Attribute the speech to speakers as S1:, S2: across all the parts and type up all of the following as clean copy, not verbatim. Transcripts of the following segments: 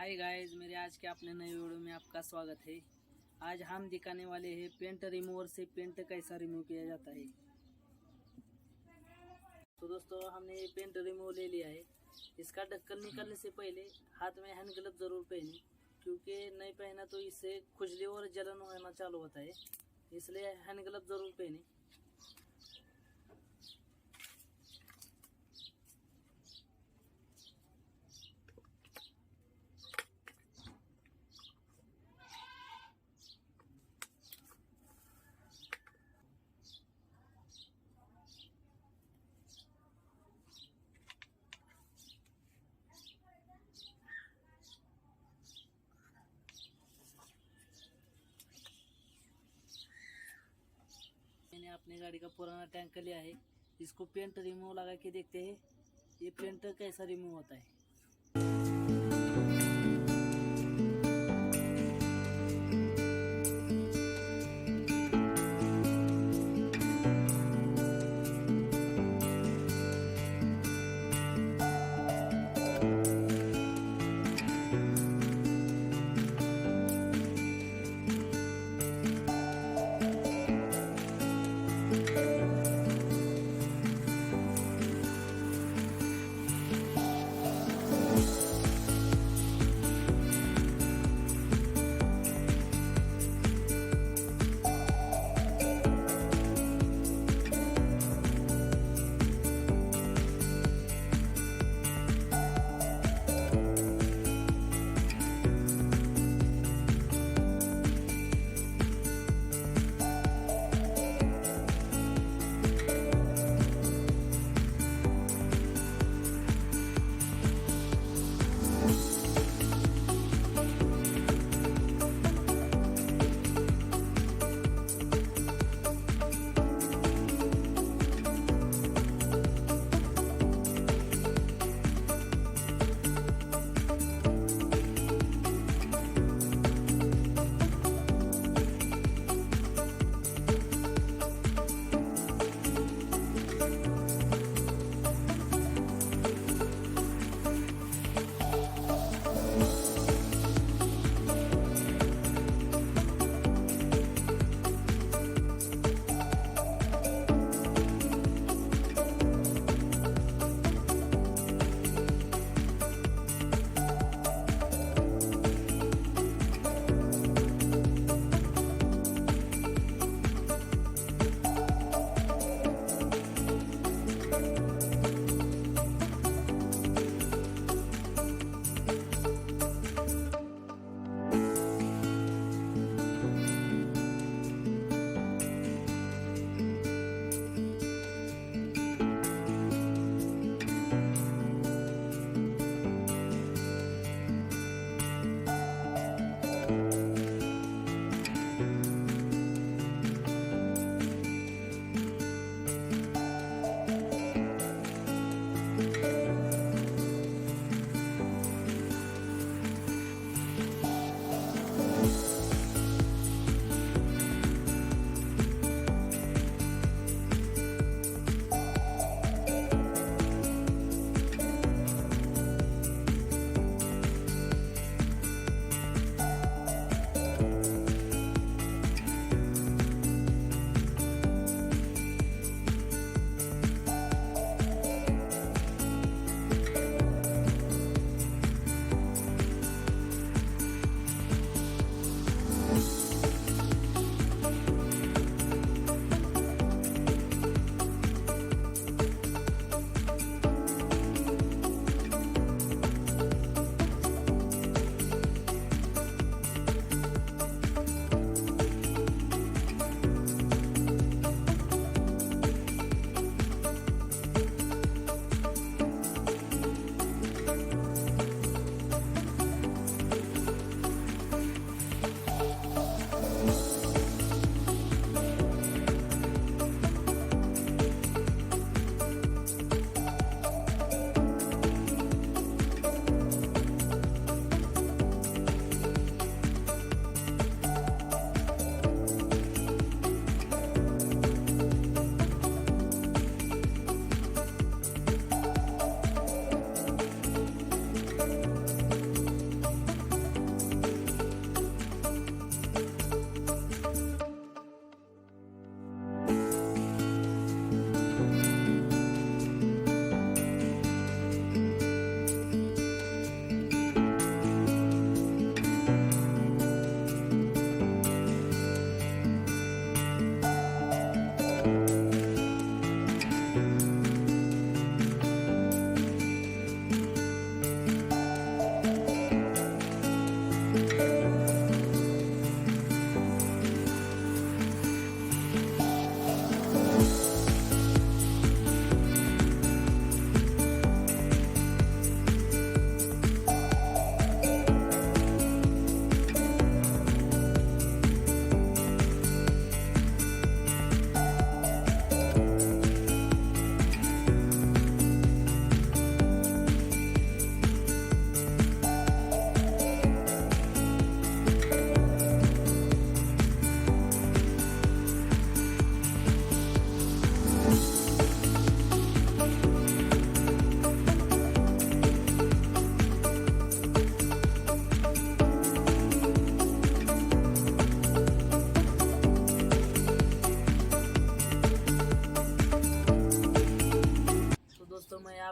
S1: Hi guys, मेरे आज के अपने नए वीडियो में आपका स्वागत है। आज हम दिखाने वाले हैं पेंट रिमूवर से पेंट कैसा रिमूव किया जाता है। तो दोस्तों, हमने ये पेंट रिमूव ले लिया है। इसका ढक्कन निकालने से पहले हाथ में हैंड ग्लव जरूर पहने, क्योंकि नहीं पहना तो इससे खुजली और जलन होना चालू होता है, इसलिए हैंड ग्लव जरूर पहने। मैंने अपनी गाड़ी का पुराना टैंक लिया है, इसको पेंट रिमूव लगा के देखते हैं ये पेंट कैसा रिमूव होता है।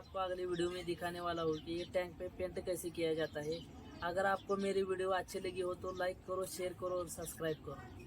S1: आपको अगली वीडियो में दिखाने वाला हूँ कि ये टैंक पे पेंट कैसे किया जाता है। अगर आपको मेरी वीडियो अच्छी लगी हो तो लाइक करो, शेयर करो और सब्सक्राइब करो।